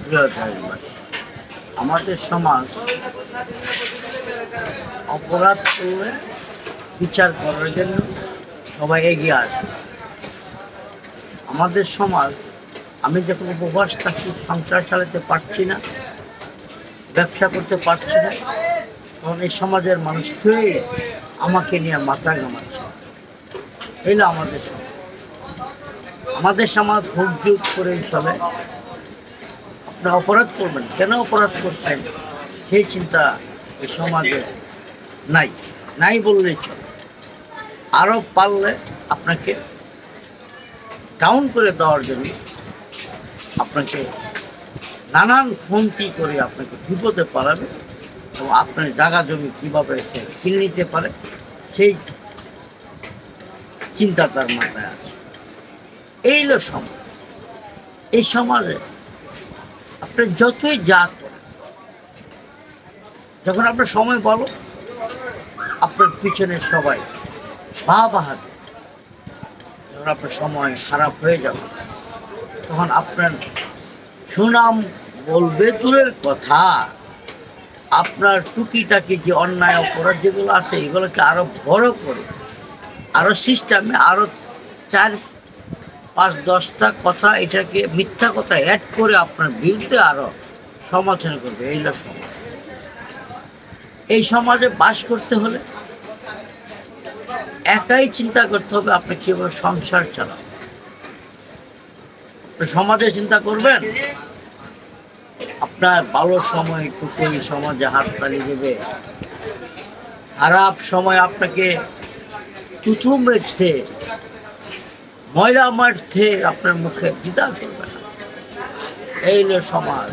প্রিয় দেশবাসী, আমাদের সমাজ অপরাধ করলে বিচার করার জন্য সবাই এগিয়ে আসে। আমাদের সমাজ, আমি যখন উপবাস থাকি, সংসার চালাতে পারছি না, ব্যবসা করতে পারছি না, তখন এই সমাজের মানুষ কেউ আমাকে নিয়ে মাথা ঘামাচ্ছে। এই না আমাদের সমাজ। আমাদের সমাজ হুক যুগ করেই চলে। আপনারা অপরাধ করবেন, কেন অপরাধ করছেন সেই চিন্তা এই সমাজে নাই, নাই বললেই চলে। আরও পারলে আপনাকে ডাউন করে দেওয়ার জন্য আপনাকে নানান ফোনটি করে আপনাকে বিপদে পালাবে এবং আপনার জায়গা জমি কীভাবে সে কিনে নিতে পারে সেই চিন্তা তার মাথায় আছে। এই হলো সমাজ। এই সমাজে আপনি যতই যা করেন, যখন আপনার সময় বলো, আপনার পিছনে সবাই বাহা দেয়। যখন আপনার সময় খারাপ হয়ে যাবে, তখন আপনার সুনাম বলবে দূরের কথা, আপনার টুকিটাকি যে অন্যায় অপরাধ যেগুলো আছে এগুলোকে আরো বড় করে, আরো সিস্টেমে আরো 4-5-10টা কথা, এটাকে মিথ্যা কথা অ্যাড করে আপনার বিরুদ্ধে আরো সমালোচনা করবে। এই হলো সমাজ। এই সমাজে বাস করতে হলে একাই চিন্তা করতে হবে আপনি কিভাবে সংসার চালাবেন। সমাজে চিন্তা করবেন, আপনার ভালো সময় টুকু সমাজে হাততালি দেবে, খারাপ সময় আপনাকে চুচু মেটতে, ময়লা মারতে আপনার মুখে দ্বিধা করবে না। এই হলো সমাজ।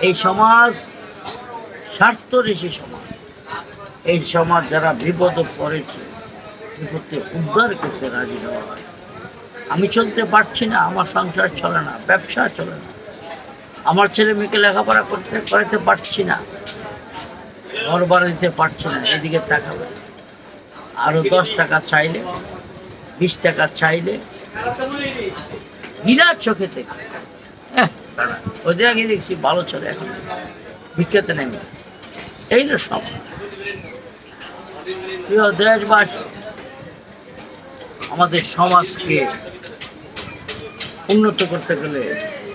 এই সমাজ স্বার্থরেশী সমাজ। এই সমাজ যারা বিপদে পড়েছে, বিপদে উদ্ধার করতে রাজি হওয়া হয়। আমি চলতে পারছি না, আমার সংসার চলে না, ব্যবসা চলে না, আমার ছেলে মেয়েকে লেখাপড়া করাতে পারছি না, ঘর ভাড়া দিতে পারছি না, এদিকে তাকাবে। আরো 10 টাকা চাইলে, 20 টাকা চাইলে বিরাট চোখে থেকে ওদের আগে দেখছি ভালো চলে, এখন ভিক্ষাতে নেমে। এই না সব। প্রিয় দেশবাসী, আমাদের সমাজকে উন্নত করতে গেলে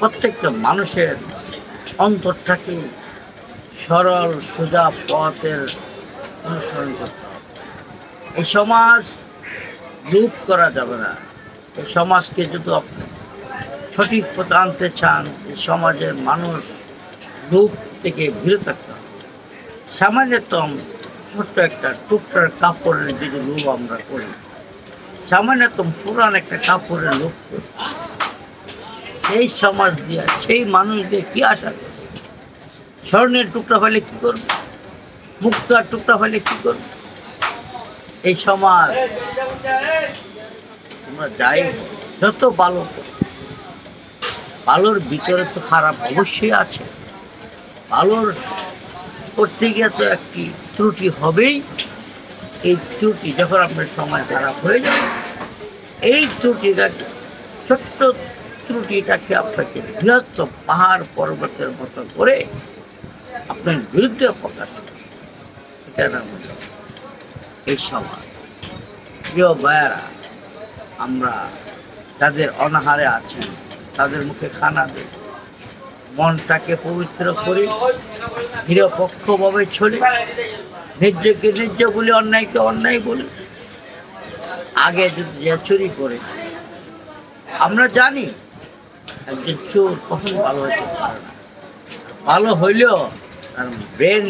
প্রত্যেকটা মানুষের অন্তরটাকে সরল সোজা পথের অনুসরণ করতে হবে। এই সমাজ লুপ করা যাবে না। এই সমাজকে যদি আপনি সঠিক পথে আনতে চান, এই সমাজের মানুষ লুপ থেকে বিরত থাকতে হবে। সামান্যতম ছোট্ট একটা টুকটার কাপড়ের যদি লুপ আমরা করি, সামান্যতম পুরান একটা কাপড়ের লুপ করি, সেই সমাজ দিয়ে, সেই মানুষ দিয়ে কি আশা করবে? স্বর্ণের টুকরা হলে কি করবে? মুক্তার টুকরা হলে কি করবে? এই সমাজ তোমরা যাই যত ভালো, ভালোর ভিতরে তো খারাপ অবশ্যই আছে। ভালোর করতে গিয়ে তো একটি ত্রুটি হবেই। এই ত্রুটি যখন আপনার সময় খারাপ হয়ে যাবে, এই ত্রুটিটা, ছোট্ট ত্রুটিটাকে আপনাকে বৃহত্তর পাহাড় পর্বতের মতো করে আপনার বিরুদ্ধে প্রকাশ করে। এটা না এই সমাজ। প্রিয় ভাইয়েরা, আমরা যাদের অনাহারে আছি তাদের মুখে খানা দিই, মনটাকে পবিত্র করি, নিরপেক্ষভাবে চলি, ন্যায্যকে ন্যায্য বলি, অন্যায়কে অন্যায় বলি। আগে যদি যে চুরি করে, আমরা জানি একজন চোর কখনো ভালো হতে পারে না। ভালো হইলেও তার ব্রেন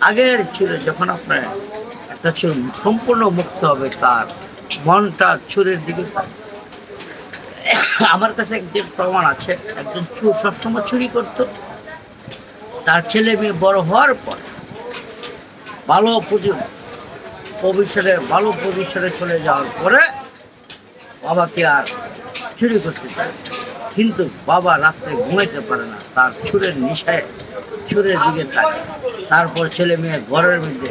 আগের ছিল, যখন আপনার একটা চোর সম্পূর্ণ মুক্ত হবে, তার মনটা চোরের দিকে। আমার কাছে একজন প্রমাণ আছে, একজন চোর সবসময় চুরি করতো, তার ছেলে মেয়ে বড় হওয়ার পর ভালো পজিশনে চলে যাওয়ার পরে বাবাকে আর চুরি করতে পারে, কিন্তু বাবা রাত্রে ঘুমাইতে পারে না, তার চোরের নেশায় চোরের দিকে থাকে। তারপর ছেলে মেয়ে ঘরের মধ্যে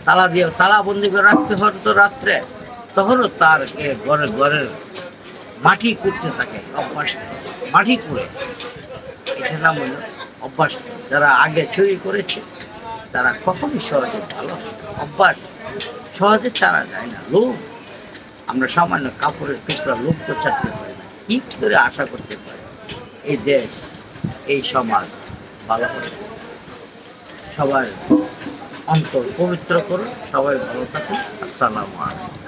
তালা দিয়ে তালাবন্দি করে রাখতে হতো রাত্রে, তখনও তার ঘরের মাটি করতে থাকে, মাটি করে। এটার নাম হলো অভ্যাস। যারা আগে চুরি করেছে তারা কখনই সহজে ভালো হয় না। অভ্যাস সহজে ছাড়া যায় না। লোভ, আমরা সামান্য কাপড়ের টুকরা লোভ তো ছাড়তে পারি না, কি করে আশা করতে পারি এই দেশ, এই সমাজ ভালো হবে? সবাই অন্তর পবিত্র করুন, সবাই ভালো থাকুন। আসসালামু আলাইকুম।